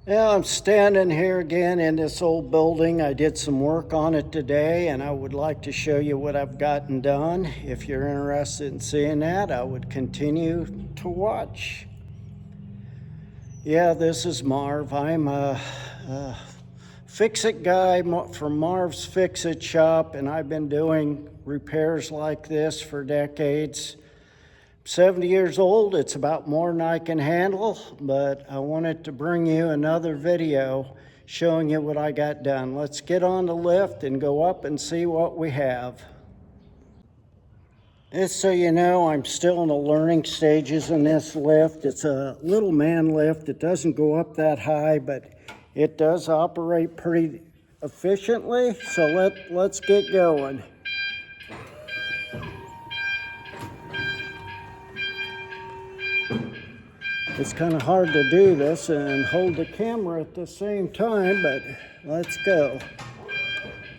Yeah, I'm standing here again in this old building. I did some work on it today, and I would like to show you what I've gotten done. If you're interested in seeing that, I would continue to watch. Yeah, this is Marv. I'm a fix-it guy from Marv's Fix-It Shop, and I've been doing repairs like this for decades. 70 years old, it's about more than I can handle, but I wanted to bring you another video showing you what I got done. Let's get on the lift and go up and see what we have. Just so you know, I'm still in the learning stages in this lift. It's a little man lift. It doesn't go up that high, but it does operate pretty efficiently, so let's get going. It's kind of hard to do this and hold the camera at the same time, but let's go.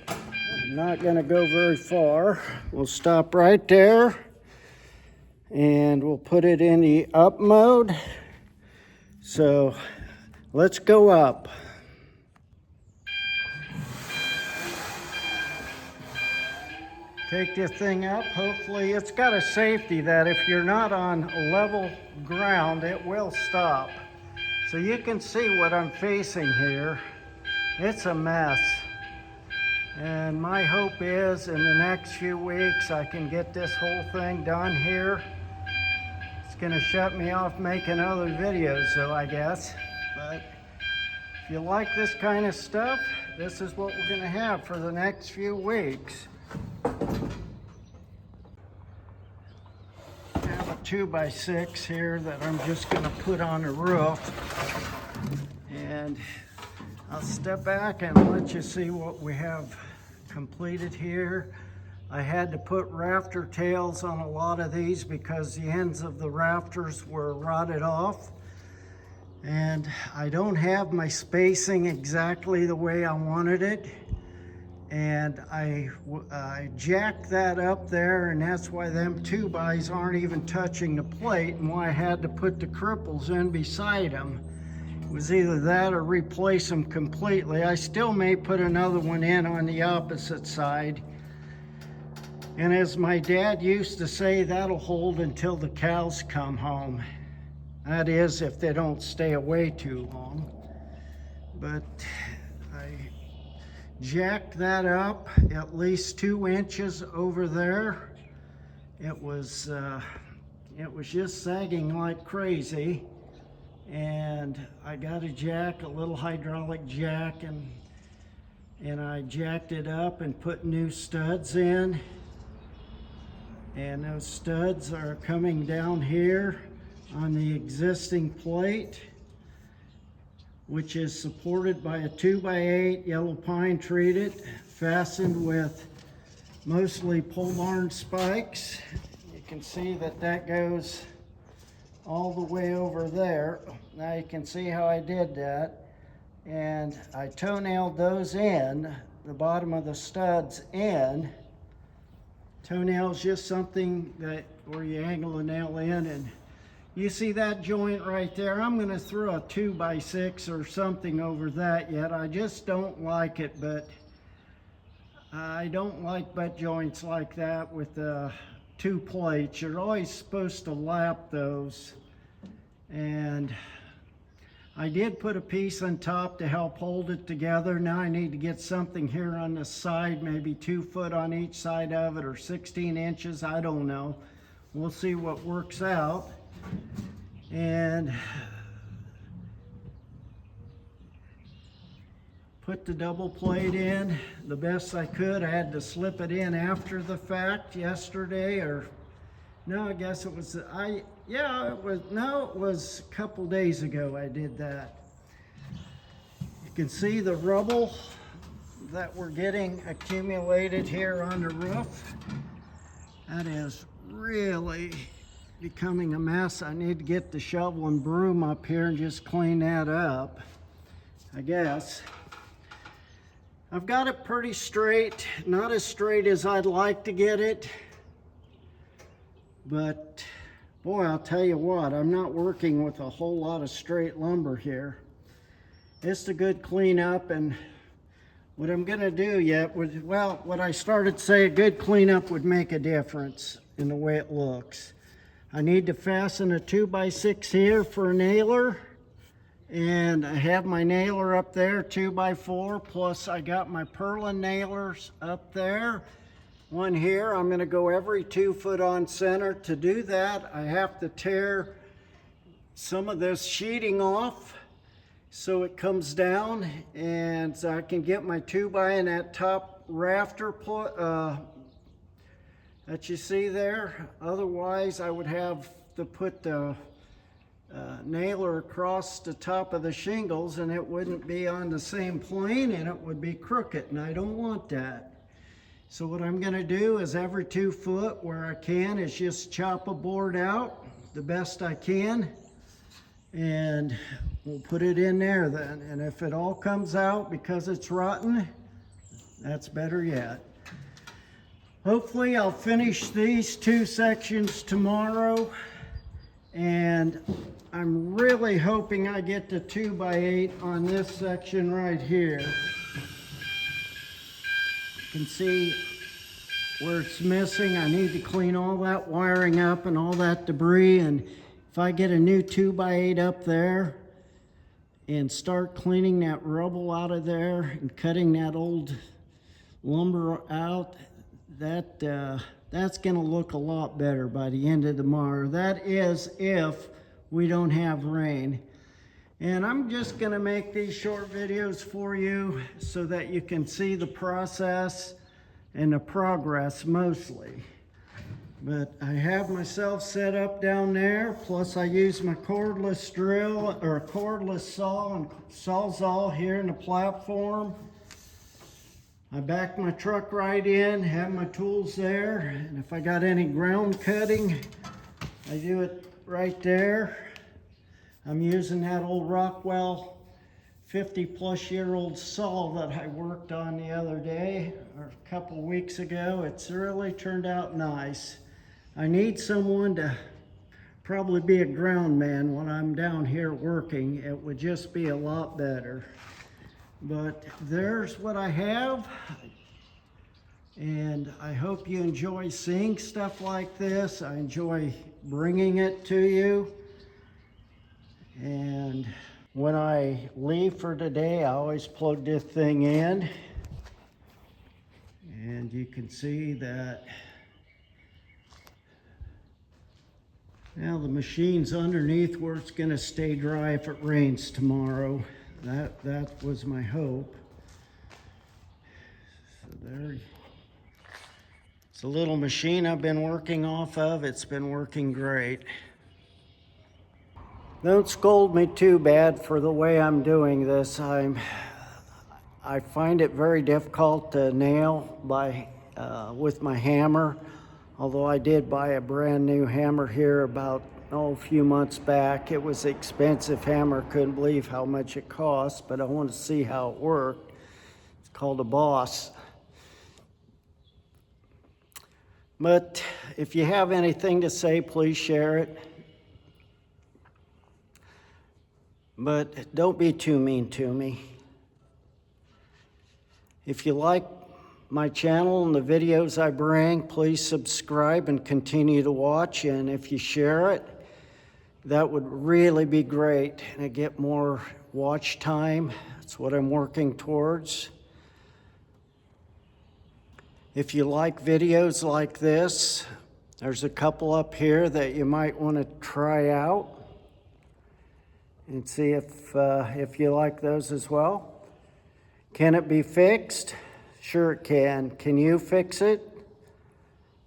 I'm not going to go very far. We'll stop right there and we'll put it in the up mode. So let's go up. Take this thing up. Hopefully it's got a safety that if you're not on level ground, it will stop. So you can see what I'm facing here. It's a mess. And my hope is in the next few weeks I can get this whole thing done here. It's gonna shut me off making other videos though, I guess. But if you like this kind of stuff, this is what we're gonna have for the next few weeks. I have a 2x6 here that I'm just going to put on the roof, and I'll step back and let you see what we have completed here. I had to put rafter tails on a lot of these because the ends of the rafters were rotted off, and I don't have my spacing exactly the way I wanted it. And I jacked that up there, and that's why them 2x aren't even touching the plate, and why I had to put the cripples in beside them. It was either that or replace them completely. I still may put another one in on the opposite side. And as my dad used to say, that'll hold until the cows come home. That is, if they don't stay away too long. But I jacked that up at least 2 inches over there. It was just sagging like crazy, and I got a little hydraulic jack, and I jacked it up and put new studs in, and those studs are coming down here on the existing plate, which is supported by a 2x8 yellow pine treated, fastened with mostly pole barn spikes. You can see that goes all the way over there. Now you can see how I did that. And I toe-nailed those in, the bottom of the studs in. Toe-nail is just something where you angle the nail in, and you see that joint right there? I'm going to throw a 2x6 or something over that yet. I just don't like it, but I don't like butt joints like that with 2 plates. You're always supposed to lap those. And I did put a piece on top to help hold it together. Now I need to get something here on the side, maybe 2 foot on each side of it, or 16 inches. I don't know. We'll see what works out. And put the double plate in the best I could. I had to slip it in after the fact yesterday, or no, I guess it was, it was a couple days ago I did that. You can see the rubble that we're getting accumulated here on the roof. That is really becoming a mess. I need to get the shovel and broom up here and just clean that up, I guess. I've got it pretty straight, not as straight as I'd like to get it, but boy, I'll tell you what, I'm not working with a whole lot of straight lumber here. It's a good cleanup, and what I'm gonna do yet was, well, what I started to say, a good cleanup would make a difference in the way it looks. I need to fasten a 2x6 here for a nailer, and I have my nailer up there, 2x4, plus I got my purlin nailers up there. One here, I'm gonna go every 2 foot on center. To do that, I have to tear some of this sheeting off so it comes down, and so I can get my 2x in that top rafter that you see there. Otherwise, I would have to put the nailer across the top of the shingles, and it wouldn't be on the same plane, and it would be crooked, and I don't want that. So what I'm gonna do is every 2 foot where I can is just chop a board out the best I can, and we'll put it in there then. And if it all comes out because it's rotten, that's better yet. Hopefully I'll finish these 2 sections tomorrow, and I'm really hoping I get the 2x8 on this section right here. You can see where it's missing. I need to clean all that wiring up and all that debris, and if I get a new 2x8 up there and start cleaning that rubble out of there and cutting that old lumber out, that's gonna look a lot better by the end of tomorrow. That is if we don't have rain. And I'm just gonna make these short videos for you so that you can see the process and the progress mostly. But I have myself set up down there, plus I use my cordless drill or cordless saw and sawzall here in the platform. I back my truck right in, have my tools there, and if I got any ground cutting, I do it right there. I'm using that old Rockwell 50-plus-year-old saw that I worked on the other day, or a couple weeks ago. It's really turned out nice. I need someone to probably be a ground man when I'm down here working. It would just be a lot better. But there's what I have, and I hope you enjoy seeing stuff like this. I enjoy bringing it to you. And when I leave for today, I always plug this thing in, and you can see that now the machine's underneath where it's going to stay dry if it rains tomorrow. That was my hope. So there, it's a little machine I've been working off of. It's been working great. Don't scold me too bad for the way I'm doing this. I find it very difficult to nail with my hammer. Although I did buy a brand new hammer here about a few months back. It was an expensive hammer, couldn't believe how much it cost, but I wanted to see how it worked. It's called a Boss. But if you have anything to say, please share it. But don't be too mean to me. If you like my channel and the videos I bring, please subscribe and continue to watch. And if you share it, that would really be great. And I get more watch time. That's what I'm working towards. If you like videos like this, there's a couple up here that you might want to try out and see if you like those as well. Can it be fixed? Sure it can. Can you fix it?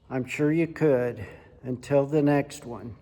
I'm sure you could. Until the next one.